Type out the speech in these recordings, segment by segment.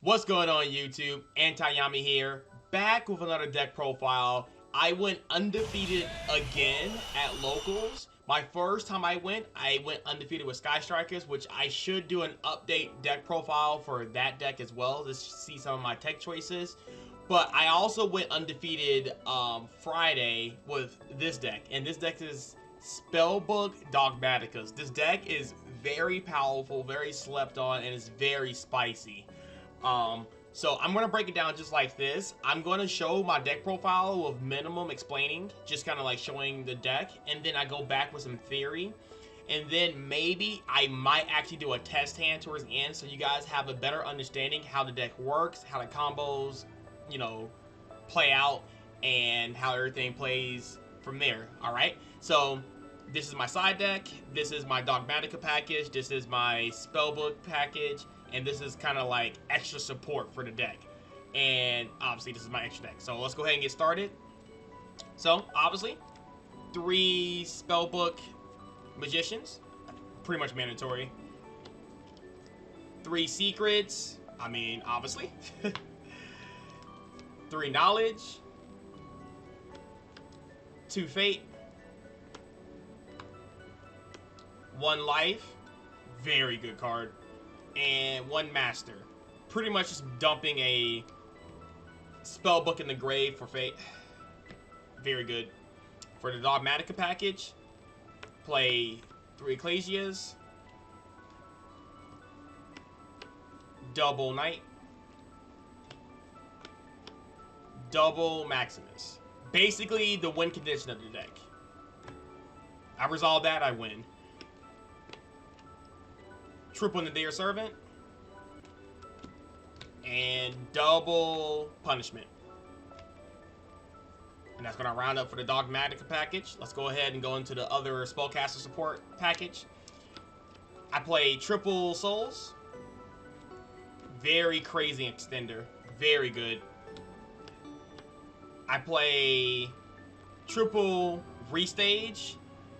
What's going on YouTube? Anti-Yami here, back with another deck profile. I went undefeated again at locals. My first time I went undefeated with Sky Strikers, which I should do an update deck profile for that deck as well to see some of my tech choices. But I also went undefeated Friday with this deck, and this deck is SpellBook Dogmatikas. This deck is very powerful, very slept on, and it's very spicy. So I'm going to break it down just like this. I'm going to show my deck profile with minimum explaining, just kind of like showing the deck, and then I go back with some theory, and then maybe I might actually do a test hand towards the end so you guys have a better understanding how the deck works, how the combos, you know, play out, and how everything plays from there. Alright, so this is my side deck, this is my Dogmatika package, this is my Spellbook package, and this is kind of like extra support for the deck. And obviously this is my extra deck. So let's go ahead and get started. So obviously 3 Spellbook Magicians, pretty much mandatory. 3 Secrets, I mean obviously. 3 Knowledge. 2 Fate. 1 Life, very good card. And 1 Master. Pretty much just dumping a Spellbook in the grave for Fate. Very good. For the Dogmatika package, play 3 Ecclesias, double Knight, double Maximus. Basically the win condition of the deck. I resolve that, I win. Triple in the Dear Servant, and double Punishment. And that's going to round up for the Dogmatika package. Let's go ahead and go into the other Spellcaster support package. I play triple Souls. Very crazy extender. Very good. I play triple Restage.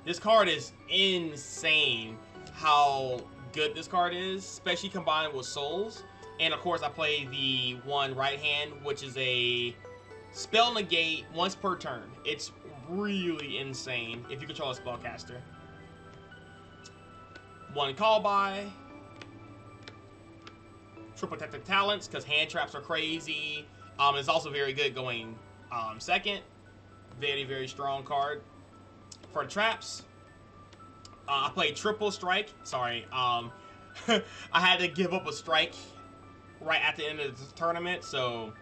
This card is insane how good this card is, especially combined with Souls. And of course I play the 1 Right Hand, which is a spell negate once per turn. It's really insane if you control a spellcaster. 1 Call By, triple Protective Talents because hand traps are crazy. It's also very good going second. Very strong card. For traps, I played triple strike. Sorry, I had to give up a strike right at the end of the tournament, so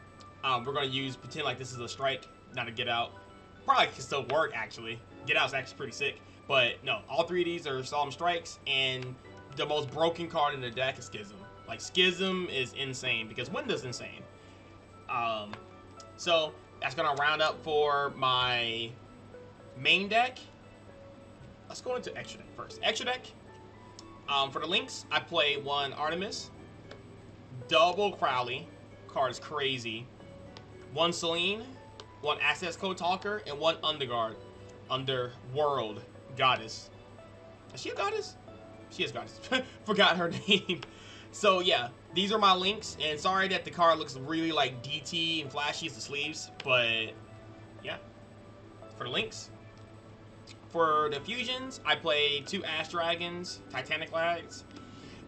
we're gonna pretend like this is a strike, not a get out. Probably can still work actually. Get out's actually pretty sick, but no, all 3 of these are solemn strikes, and the most broken card in the deck is Schism. Like Schism is insane because Windows insane. So that's gonna round up for my main deck. Let's go into extra deck first. Extra deck. For the links, I play 1 Artemis, double Crowley. Card is crazy. 1 Selene, 1 Access Code Talker, and 1 Underguard. Underworld Goddess. Is she a goddess? She is goddess. Forgot her name. So yeah, these are my links. And sorry that the card looks really like DT and flashy as the sleeves, but yeah. For the links. For the fusions, I play 2 Ash Dragons, Titanic Lags.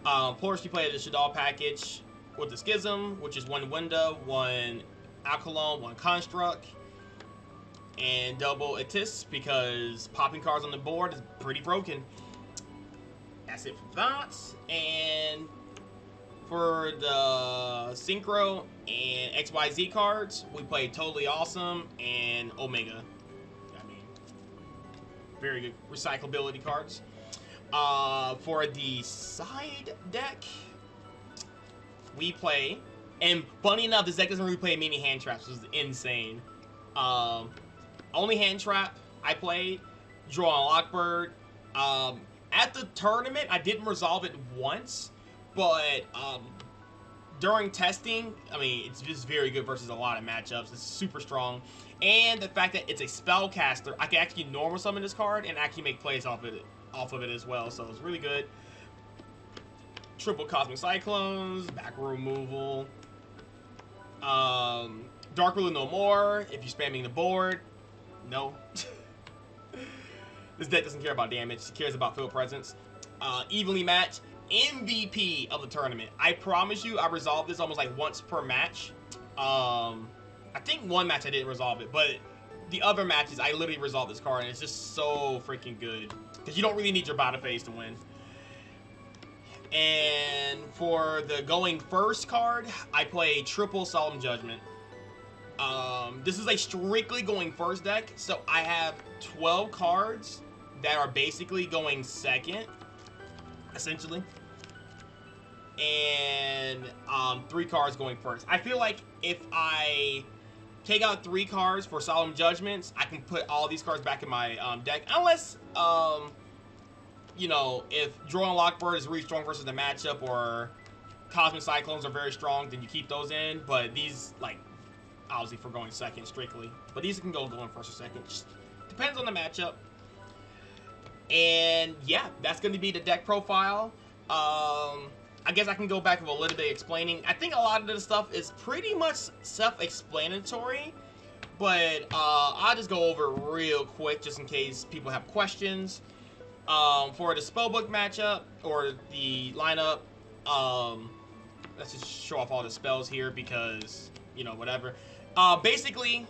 Of course, you play the Shadal package with the Schism, which is 1 Window, 1 Alkalon, 1 Construct, and double Atis because popping cards on the board is pretty broken. That's it for that. And for the Synchro and XYZ cards, we play Totally Awesome and Omega. Very good recyclability cards. For the side deck, we play, and funny enough, this deck doesn't really play many hand traps, which is insane. Only hand trap I played, Draw on Lockbird. At the tournament, I didn't resolve it once, but during testing, I mean, it's just very good versus a lot of matchups. It's super strong. And the fact that it's a spellcaster, I can actually normal summon this card and actually make plays off of it as well. So it's really good. Triple Cosmic Cyclones, back row removal, Dark Ruler no more. If you're spamming the board, no. This deck doesn't care about damage. It cares about field presence. Evenly matched. MVP of the tournament. I promise you, I resolved this almost like once per match. I think one match I didn't resolve it, but the other matches I literally resolved this card, and it's just so freaking good because you don't really need your bottom phase to win. And for the going first card, I play triple Solemn Judgment. This is a strictly going first deck, so I have 12 cards that are basically going second, essentially, and 3 cards going first. I feel like if I take out 3 cards for Solemn Judgments, I can put all these cards back in my deck, unless you know, if Draw and Lockbird is really strong versus the matchup, or Cosmic Cyclones are very strong, then you keep those in. But these, like, obviously for going second strictly, but these can go going first or second, just depends on the matchup. And yeah, that's going to be the deck profile. I guess I can go back with a little bit explaining. I think a lot of this stuff is pretty much self-explanatory, but I'll just go over it real quick just in case people have questions. For the spellbook matchup or the lineup, let's just show off all the spells here because, you know, whatever. Basically,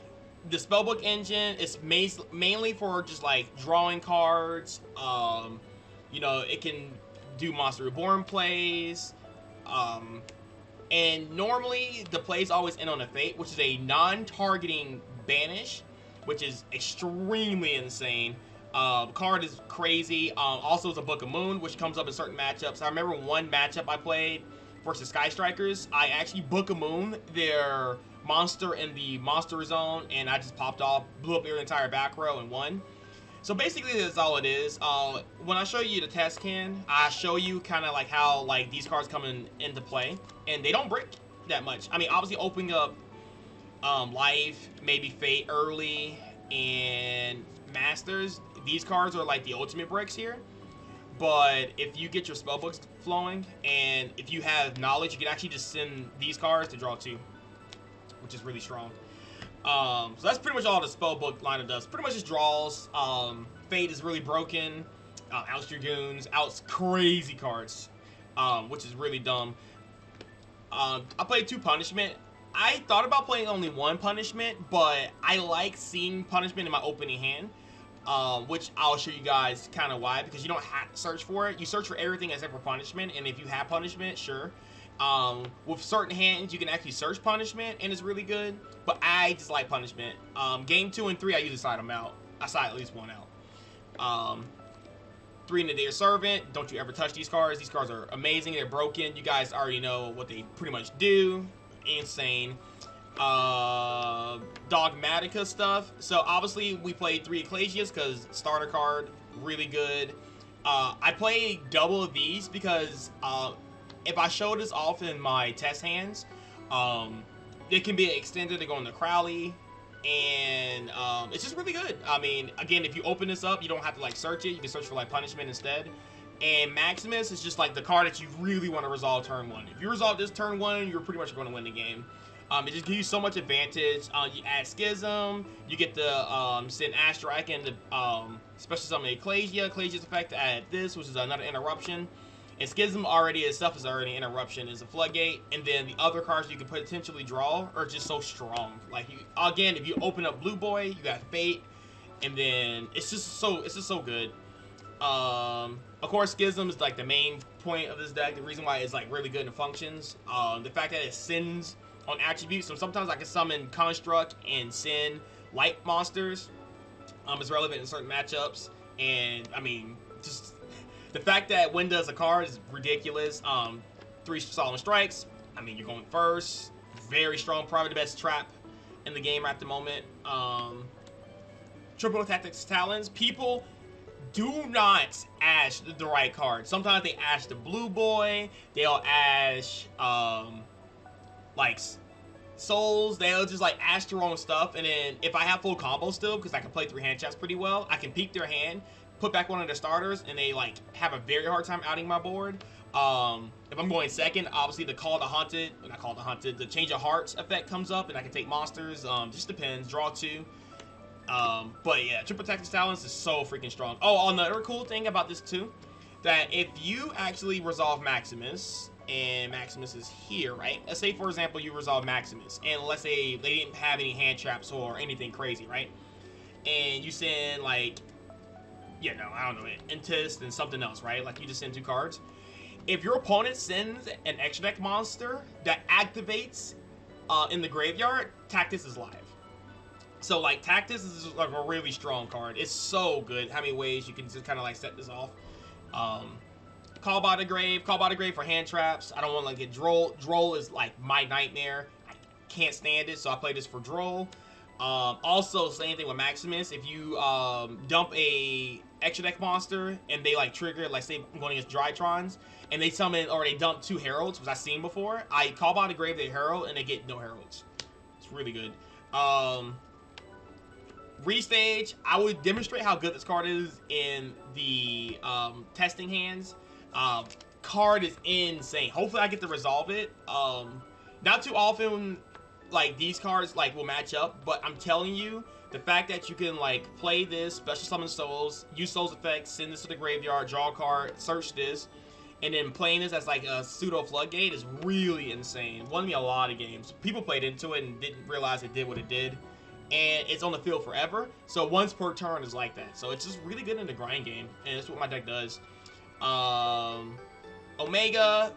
the spellbook engine is mainly for just like drawing cards. You know, it can do Monster Reborn plays. And normally the plays always end on a Fate, which is a non-targeting banish, which is extremely insane. The card is crazy. Also, it's a Book of Moon, which comes up in certain matchups. I remember one matchup I played versus Sky Strikers. I actually Book of Moon their monster in the monster zone, and I just popped off, blew up their entire back row, and won. So basically, that's all it is. When I show you the test can, I show you kind of like how like these cards come into play, and they don't break that much. I mean, obviously opening up Life, maybe Fate early, and Masters. These cards are like the ultimate breaks here. But if you get your spellbooks flowing, and if you have knowledge, you can actually just send these cards to draw 2, which is really strong. So that's pretty much all the spellbook lineup does. Pretty much just draws. Fate is really broken. Outs Dragoons, outs crazy cards, which is really dumb. I played 2 Punishment. I thought about playing only 1 Punishment, but I like seeing Punishment in my opening hand. Which I'll show you guys kind of why, because you don't have to search for it. You search for everything except for Punishment, and if you have Punishment, sure. With certain hands, you can actually search Punishment, and it's really good, but I just like Punishment. Game 2 and 3, I usually side them out. I side at least one out. 3 in the Dear Servant, don't you ever touch these cards. These cards are amazing, they're broken. You guys already know what they pretty much do. Insane. Dogmatika stuff. So obviously we played 3 Ecclesias because starter card, really good. I play double of these because if I show this off in my test hands, it can be extended to go into Crowley, and it's just really good. I mean, again, if you open this up, you don't have to like search it. You can search for like Punishment instead. And Maximus is just like the card that you really want to resolve turn 1. If you resolve this turn 1, you're pretty much going to win the game. It just gives you so much advantage. You add Schism, you get the send Astrike and the special summon Ecclesia. Ecclesia's effect to add this, which is another interruption. And Schism already itself is already an interruption, is a floodgate. And then the other cards you can potentially draw are just so strong. Like you, again, if you open up Blue Boy, you got Fate, and then it's just so good. Of course, Schism is like the main point of this deck. The reason why it's like really good and functions. The fact that it sends on attributes, so sometimes I can summon Construct and send light monsters. It's relevant in certain matchups, and I mean, just the fact that when does a card is ridiculous. 3 Solemn Strikes. I mean, you're going first. Very strong, probably the best trap in the game at the moment. Triple Tactics Talons. People do not ash the right card. Sometimes they ash the Blue Boy. They'll ash like Souls. They'll just like ash their own stuff, and then if I have full combo still, because I can play 3 hand traps pretty well, I can peek their hand, put back one of their starters, and they like have a very hard time outing my board. If I'm going second, obviously the the Change of Hearts effect comes up, and I can take monsters. Just depends. Draw 2. But yeah, Triple Tactics Talents is so freaking strong. Oh, another cool thing about this too, that if you actually resolve Maximus, and Maximus is here, right? Let's say, for example, you resolve Maximus, and let's say they didn't have any hand traps or anything crazy, right? And you send, like, you know, I don't know, Intist and something else, right? Like, you just send 2 cards. If your opponent sends an extra deck monster that activates in the graveyard, Tactus is live. So, like, Tactus is like a really strong card. It's so good. How many ways you can just kind of like set this off? Call by the Grave for hand traps. I don't want to like get Droll. Droll is like my nightmare. I can't stand it, so I play this for Droll. Also, same thing with Maximus. If you dump a extra deck monster and they like trigger, like say I'm going against Drytrons, and they summon or they dump 2 Heralds, which I've seen before, I call by the Grave, they Herald, and they get no Heralds. It's really good. Restage, I would demonstrate how good this card is in the testing hands. Card is insane. Hopefully I get to resolve it. Not too often like these cards like will match up, but I'm telling you, the fact that you can like play this, special summon souls, use souls effects, send this to the graveyard, draw a card, search this, and then playing this as like a pseudo floodgate is really insane. Won me a lot of games. People played into it and didn't realize it did what it did. And it's on the field forever, so once per turn is like that. So it's just really good in the grind game, and that's what my deck does. Omega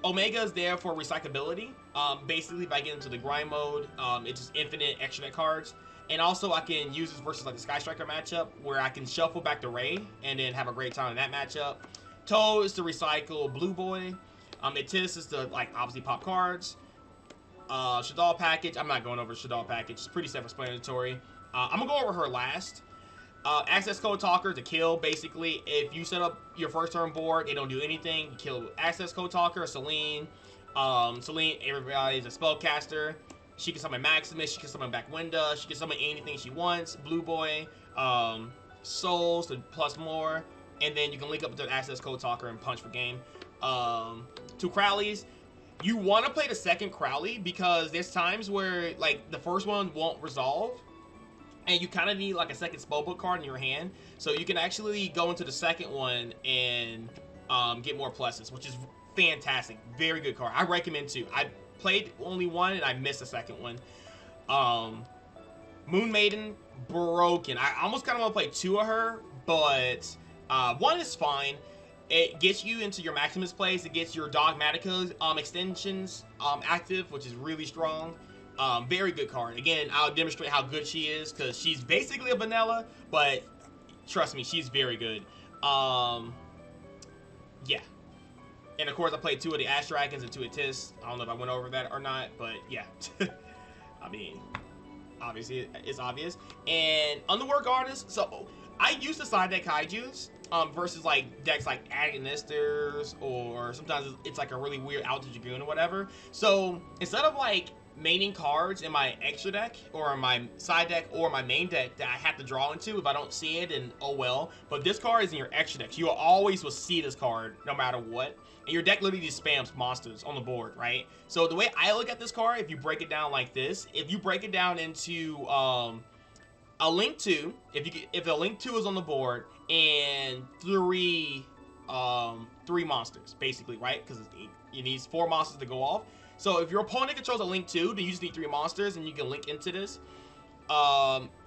is there for recyclability. Basically, if I get into the grind mode, it's just infinite extra deck cards. And also, I can use this versus like the Sky Striker matchup, where I can shuffle back to Ray and then have a great time in that matchup. Toe is to recycle Blue Boy. Itis is to like obviously pop cards. Shaddoll package. I'm not going over Shaddoll package. It's pretty self-explanatory. I'm gonna go over her last. Access Code Talker to kill. Basically, if you set up your first turn board, they don't do anything. You kill Access Code Talker, Celine. Celine, everybody's a spellcaster. She can summon Maximus. She can summon back Winda. She can summon anything she wants. Blue Boy, Souls to plus more, and then you can link up to the Access Code Talker and punch for game. 2 Crowleys. You want to play the second Crowley because there's times where like the first one won't resolve, and you kind of need like a second Spellbook card in your hand, so you can actually go into the second one and get more pluses, which is fantastic. Very good card. I recommend 2. I played only 1 and I missed the second one. Moon Maiden, broken. I almost kind of want to play 2 of her, but 1 is fine. It gets you into your Maximus plays. It gets your Dogmatika extensions active, which is really strong. Very good card. Again, I'll demonstrate how good she is because she's basically a vanilla, but trust me, she's very good. Yeah. And of course, I played 2 of the Ash Dragons and 2 of Tis. I don't know if I went over that or not, but yeah. I mean, obviously, it's obvious. And Underworld Artist. So I used to side deck Kaijus. Versus like decks like Agonisters, or sometimes it's like a really weird Alta Dragoon or whatever. So instead of like maining cards in my extra deck or my side deck or my main deck that I have to draw into, if I don't see it, then oh well. But this card is in your extra decks. You always will see this card no matter what, and your deck literally just spams monsters on the board, right? So the way I look at this card, if you break it down like this, if you break it down into a Link 2, if the Link 2 is on the board, and 3 monsters, basically, right? Because it needs 4 monsters to go off. So if your opponent controls a Link 2, then you just need 3 monsters, and you can link into this.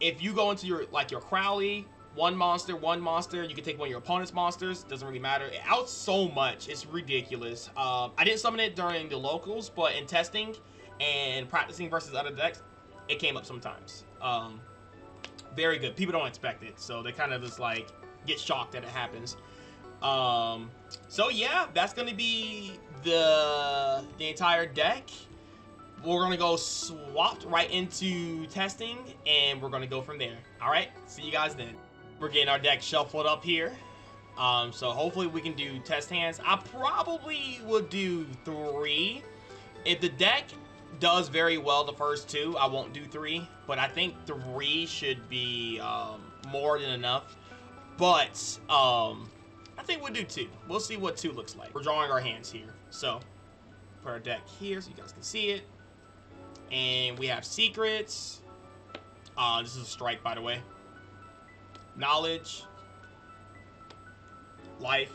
If you go into your Crowley, 1 monster, you can take one of your opponent's monsters. Doesn't really matter. It outs so much. It's ridiculous. I didn't summon it during the locals, but in testing and practicing versus other decks, it came up sometimes. Very good. People don't expect it, so they kind of just like get shocked that it happens. So yeah, that's gonna be the entire deck. We're gonna go swapped right into testing, and we're gonna go from there. All right, see you guys then. We're getting our deck shuffled up here. So hopefully we can do test hands. I probably will do 3. If the deck does very well the first 2, I won't do 3, but I think 3 should be more than enough. But I think we'll do 2. We'll see what 2 looks like. We're drawing our hands here. So, put our deck here so you guys can see it. And we have secrets. This is a strike, by the way. Knowledge. Life.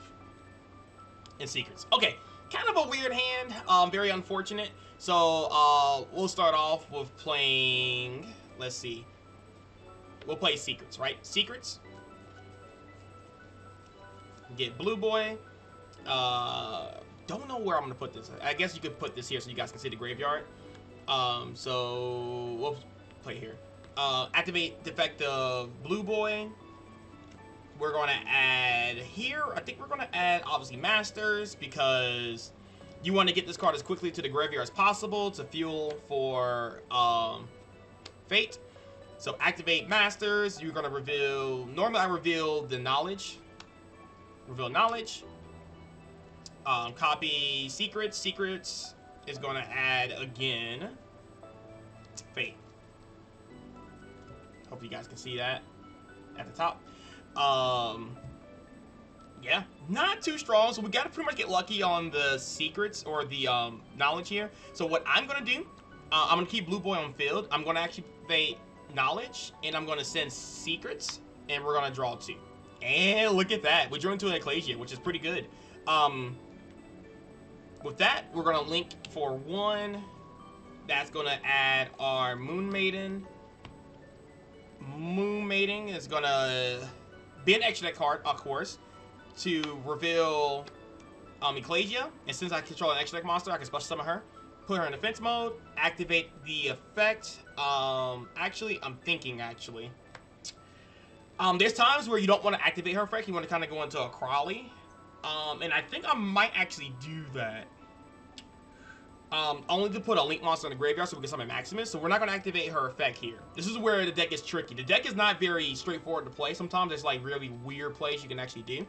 And secrets. Okay, kind of a weird hand. Very unfortunate. So, we'll start off with playing... Let's see. We'll play secrets, right? Secrets. Get Blue Boy. Don't know where I'm gonna put this. I guess you could put this here so you guys can see the graveyard. So we'll play here. Activate the effect of Blue Boy. We're gonna add here. I think we're gonna add obviously Masters because you want to get this card as quickly to the graveyard as possible to fuel for Fate. So activate Masters. You're gonna reveal. Normally I reveal the knowledge. Reveal knowledge. Copy secrets. Secrets is going to add again Fate. Hope you guys can see that at the top. Yeah, not too strong. So we got to pretty much get lucky on the secrets or the knowledge here. So what I'm going to do, I'm going to keep Blue Boy on field. I'm going to actually activate knowledge and I'm going to send secrets and we're going to draw 2. And look at that. We drew into an Ecclesia, which is pretty good. With that, we're going to link for 1. That's going to add our Moon Maiden. Moon Maiden is going to be an extra deck card, of course, to reveal Ecclesia. And since I control an extra deck monster, I can special summon her. Put her in defense mode. Activate the effect. Actually, I'm thinking, actually. There's times where you don't want to activate her effect. You want to kind of go into a Crawley. And I think I might actually do that. Only to put a Link monster in the graveyard so we can summon Maximus. So we're not going to activate her effect here. This is where the deck is tricky. The deck is not very straightforward to play. Sometimes there's like really weird plays you can actually do.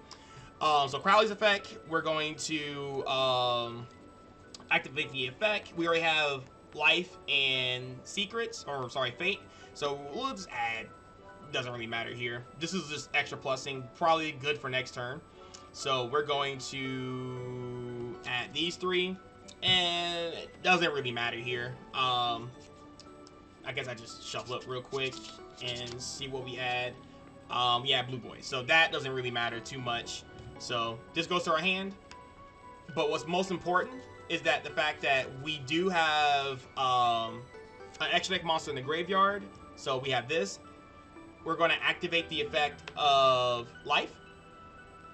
So Crowley's effect, we're going to activate the effect. We already have Life and Secrets, or sorry, Fate. So we'll just add. Doesn't really matter here. This is just extra plussing, probably good for next turn. So we're going to add these 3, and it doesn't really matter here. I guess I just shuffle up real quick and see what we add. Yeah, Blue Boy. So that doesn't really matter too much. So this goes to our hand. But what's most important is that the fact that we do have an extra deck monster in the graveyard. So we have this. We're going to activate the effect of Life,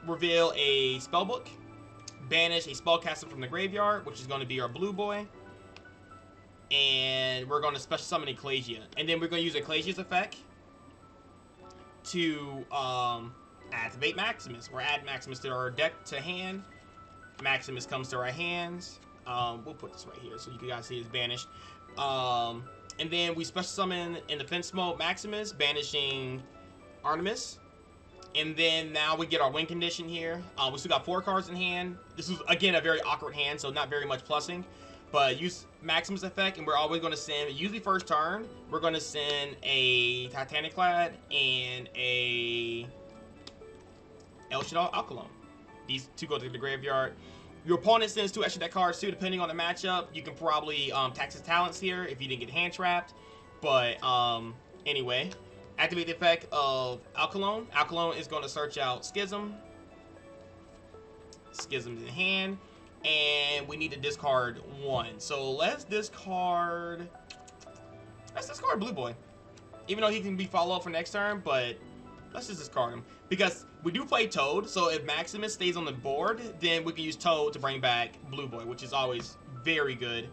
reveal a Spellbook, banish a spellcaster from the graveyard, which is going to be our Blue Boy, and we're going to special summon Ecclesia. And then we're going to use Ecclesia's effect to activate Maximus, or add Maximus to our deck to hand. Maximus comes to our hands. We'll put this right here so you guys see it's banished. And then we special summon in defense mode Maximus, banishing Artemis. And then now we get our win condition here. We still got 4 cards in hand. This is, again, a very awkward hand, so not very much plussing. But use Maximus effect, and we're always going to send, usually first turn, we're going to send a Titanic Clad and a El Shaddai Alkalone. These 2 go to the graveyard. Your opponent sends 2 extra deck cards too, depending on the matchup. You can probably tax his talents here if you didn't get hand trapped. But anyway, activate the effect of Alkalone. Alkalone is going to search out Schism. Schism's in hand. And we need to discard 1. So let's discard Blue Boy. Even though he can be followed up for next turn, but let's just discard him. Because we do play Toad, so if Maximus stays on the board, then we can use Toad to bring back Blue Boy, which is always very good.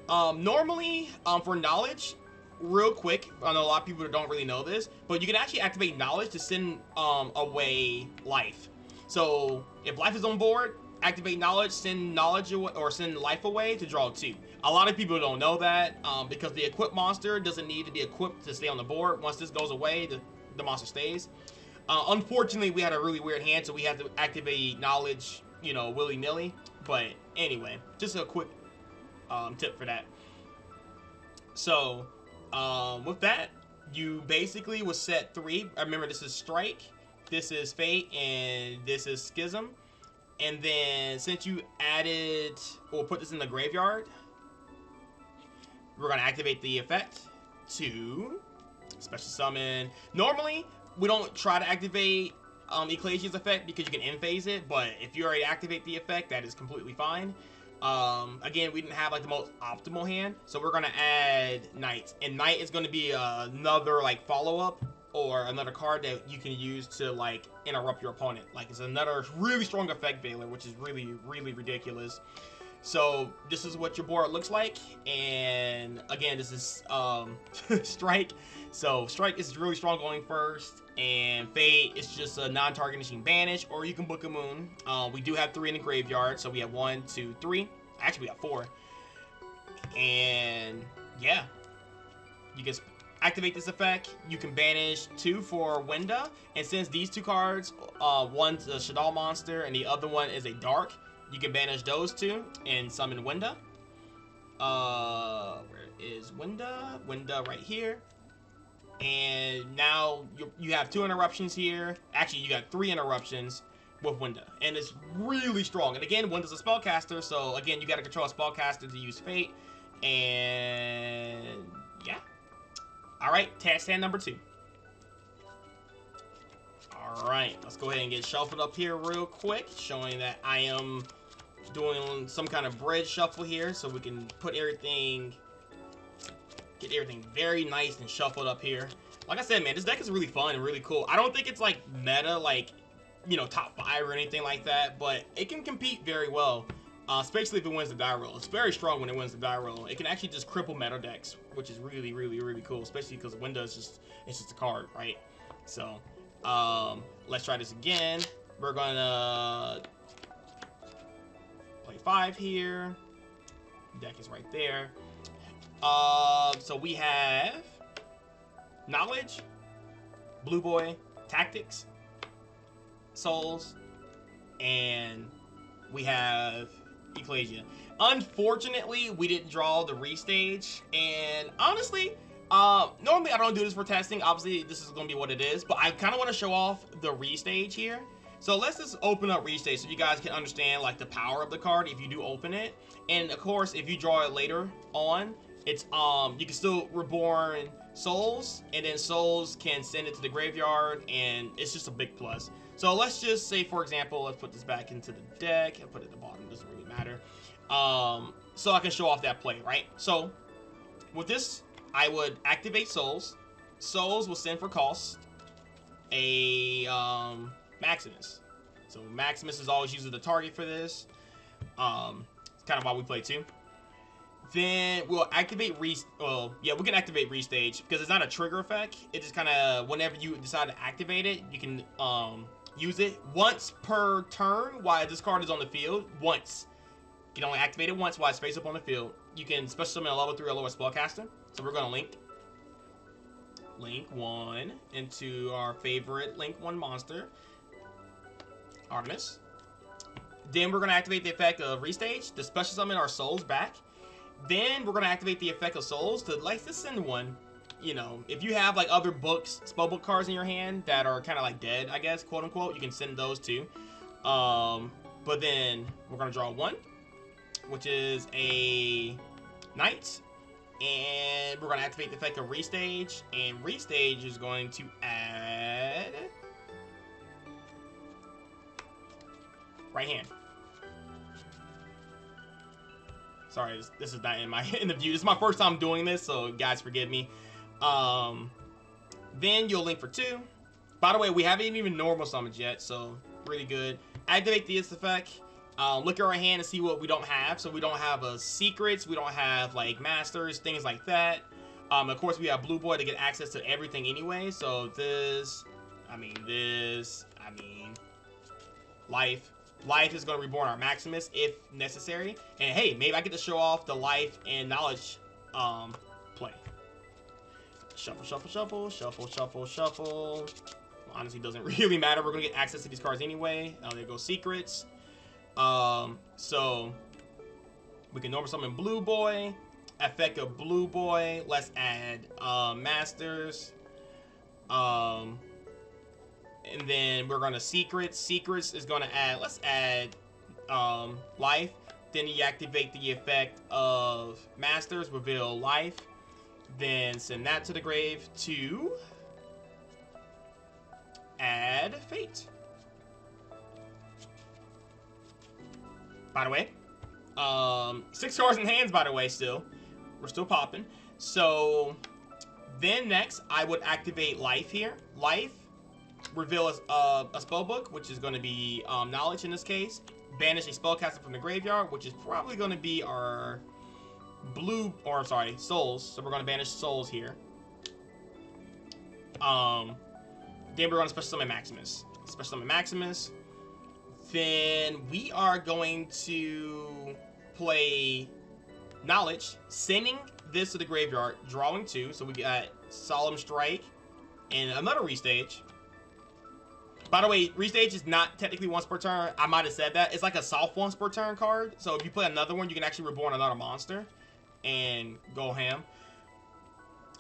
Normally, for Knowledge, real quick, I know a lot of people don't really know this, but you can actually activate Knowledge to send away Life. So if Life is on board, activate Knowledge, send Knowledge away, or send Life away to draw 2. A lot of people don't know that because the equipped monster doesn't need to be equipped to stay on the board. Once this goes away, the monster stays. Unfortunately, we had a really weird hand, so we had to activate Knowledge, you know, willy-nilly. But anyway, just a quick tip for that. So, with that, you basically will set 3. Remember, this is strike. this is Fate, and this is Schism. And then since you added, we'll put this in the graveyard. We're gonna activate the effect to special summon. Normally, we don't try to activate Ecclesia's effect because you can end phase it, but if you already activate the effect, that is completely fine. Again, we didn't have like the most optimal hand, so we're gonna add Knight, and Knight is gonna be another like follow-up or another card that you can use to like interrupt your opponent. Like, it's another really strong effect veiler, which is really, really ridiculous. So this is what your board looks like, and again, this is Strike. So Strike is really strong going first, and Fate is just a non-targeting banish, or you can book a moon. We do have 3 in the graveyard, so we have 1, 2, 3. Actually, we have 4. And yeah, you can activate this effect. You can banish 2 for Winda, and since these 2 cards, one's a Shadal monster and the other one is a Dark, you can banish those 2 and summon Winda. Where is Winda? Winda right here. And now you have 2 interruptions here. Actually, you got 3 interruptions with Winda, and it's really strong. And again, Winda's a spellcaster, so again, you got to control a spellcaster to use Fate. And yeah. All right, task hand number 2. All right, let's go ahead and get shuffled up here real quick, showing that I am doing some kind of bridge shuffle here, so we can put everything, get everything very nice and shuffled up here. Like I said, man, this deck is really fun and really cool. I don't think it's like meta, like, you know, top 5 or anything like that, but it can compete very well, especially if it wins the die roll. It's very strong when it wins the die roll. It can actually just cripple meta decks, which is really, really, really cool, especially because Windows just, it's just a card, right? So let's try this again. We're gonna play 5 here. Deck is right there. So we have Knowledge, Blue Boy, Tactics, Souls, and we have Ecclesia. Unfortunately, we didn't draw the restage, and honestly, normally I don't do this for testing. Obviously, this is going to be what it is, but I kind of want to show off the restage here. So let's just open up restage so you guys can understand like the power of the card if you do open it. And of course, if you draw it later on, it's you can still reborn Souls, and then Souls can send it to the graveyard, and it's just a big plus. So let's just say, for example, let's put this back into the deck and put it at the bottom. Doesn't really matter. So I can show off that play, right? So with this, I would activate Souls. Souls will send for cost a Maximus. So Maximus is always usually the target for this. It's kind of why we play 2. Then we'll activate we can activate restage because it's not a trigger effect. It just kind of, whenever you decide to activate it, you can use it once per turn while this card is on the field. Once. You can only activate it once while it's face up on the field. You can special summon a level 3 or lower spellcaster. So we're going to link 1 into our favorite link 1 monster, Artemis. Then we're going to activate the effect of restage to special summon our Souls back. Then we're going to activate the effect of Souls to like to send one. You know, if you have like other books, spellbook cards in your hand that are kind of like dead, I guess, quote unquote, you can send those too. But then we're going to draw 1, which is a Knight. And we're going to activate the effect of restage. And restage is going to add right hand. Sorry, this is not in the view. This is my first time doing this, so guys, forgive me. Then you'll link for 2. By the way, we haven't even normal summoned yet, so really good. Activate this effect. Look at our hand and see what we don't have. So we don't have secrets. We don't have like masters, things like that. Of course, we have Blue Boy to get access to everything anyway. So this, Life. Life is going to reborn our Maximus if necessary. And hey, maybe I get to show off the Life and Knowledge play. Shuffle, shuffle, shuffle, shuffle, shuffle, shuffle. Honestly, doesn't really matter. We're going to get access to these cards anyway. There go secrets. So we can normal summon Blue Boy. Effect of Blue Boy. Let's add Masters. And then we're gonna secrets. Secrets is gonna add, let's add life. Then you activate the effect of masters, reveal life. Then send that to the grave to add fate. By the way, 6 cards in hands, by the way, still. We're still popping. So then next, I would activate life here. Life, reveal a spellbook, which is going to be knowledge in this case. Banish a spellcaster from the graveyard, which is probably going to be our blue, or sorry, souls. So we're going to banish souls here. Then we're going to special summon Maximus. Special summon Maximus. Then we are going to play knowledge, sending this to the graveyard, drawing 2. So we got Solemn Strike and another restage. By the way, restage is not technically once per turn. I might have said that. It's like a soft once per turn card. So if you play another one, you can actually reborn another monster and go ham.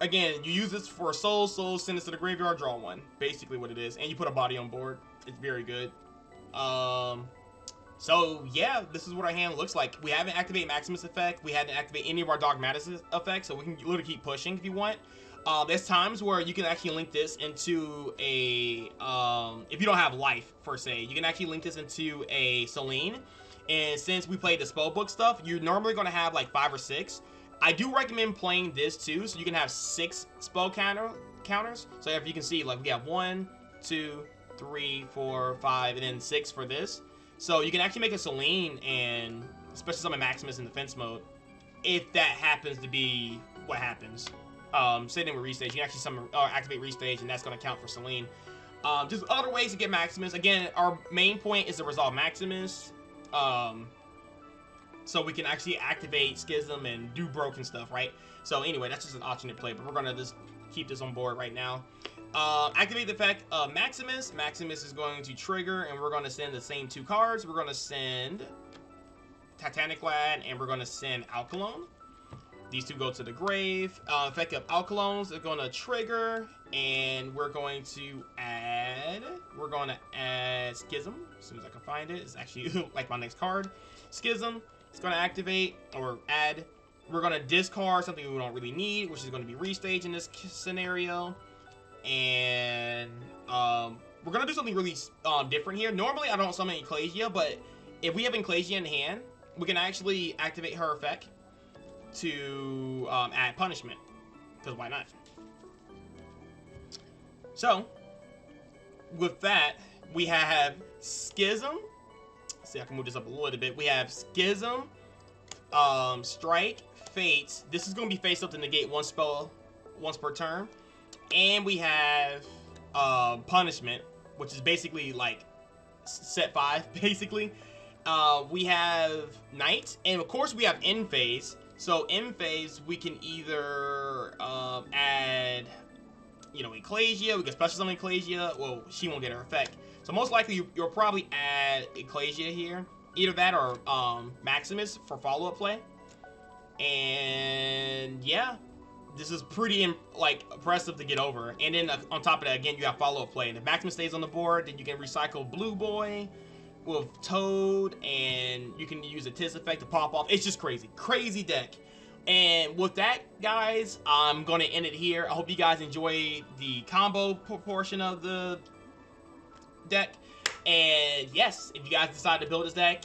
Again, you use this for souls, send this to the graveyard, draw 1. Basically what it is. And you put a body on board. It's very good. So yeah, this is what our hand looks like. We haven't activated Maximus effect. We haven't activated any of our Dogmatika effects, so we can literally keep pushing if you want. There's times where you can actually link this into a, if you don't have life, per se, you can actually link this into a Selene. And since we played the spellbook stuff, you're normally going to have like 5 or 6. I do recommend playing this too, so you can have 6 spell counters. So if you can see, like we have 1, 2, 3, 4, 5, and then 6 for this. So you can actually make a Selene and special summon Maximus in defense mode, if that happens to be what happens. Same thing with restage. You can actually summon or activate restage, and that's going to count for Selene. Just other ways to get Maximus. Again, our main point is to resolve Maximus, so we can actually activate Schism and do broken stuff, right? So anyway, that's just an alternate play, but we're going to just keep this on board right now. Activate the effect of Maximus. Maximus is going to trigger, and we're going to send the same 2 cards. We're going to send Titanic Lad, and we're going to send Alkalone. These 2 go to the grave. Effect of Alkalones is going to trigger, and we're going to add Schism as soon as I can find it. It's actually like my next card. Schism. It's going to activate or add. We're going to discard something we don't really need, which is going to be restage in this scenario. And we're going to do something really different here. Normally, I don't summon Ecclesia, but if we have Ecclesia in hand, we can actually activate her effect to add punishment, because why not? So with that, we have Schism. Let's see, I can move this up a little bit. We have Schism, Strike, Fate. This is going to be face up to negate 1 spell once per turn. And we have Punishment, which is basically like set 5, basically. We have Night, and of course we have End Phase. So End Phase, we can either add, you know, Ecclesia. We can special summon Ecclesia. Well, she won't get her effect. So most likely you'll probably add Ecclesia here. Either that or Maximus for follow-up play. And yeah, this is pretty impressive to get over. And then on top of that, again, you have follow-up play. And if Maximus stays on the board, then you can recycle Blue Boy with Toad, and you can use a Tis effect to pop off. It's just crazy deck. And with that, guys, I'm gonna end it here. I hope you guys enjoy the combo portion of the deck. And yes, if you guys decide to build this deck,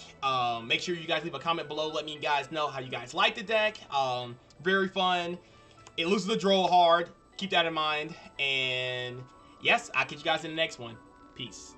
make sure you guys leave a comment below. Let me guys know how you guys like the deck. Very fun. It loses the draw hard. Keep that in mind. And yes, I'll catch you guys in the next one. Peace.